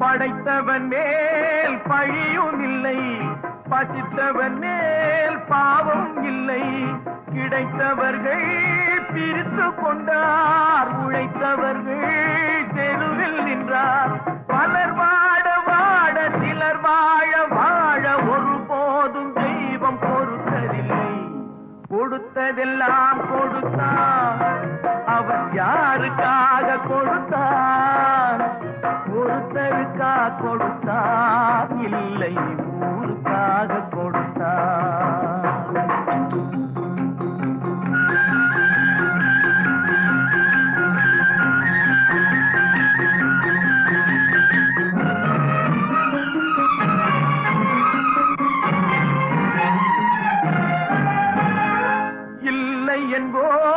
படைத்தவன் மேல் பழியும் இல்லை, பசித்தவன் மேல் பாவம் இல்லை. கிடைத்தவர்கள் பிரித்து கொண்டார், உழைத்தவர்கள் தெருவில் நின்றார். பலர் வாட வாட சிலர் வாழ வாழ ஒருபோதும் தெய்வம் பொறுத்ததில்லை. கொடுத்ததெல்லாம் கொடுத்தான், அவன் யாருக்காக கொடுத்தான்? ஒருத்தருக்கா கொடுத்தான், இல்லை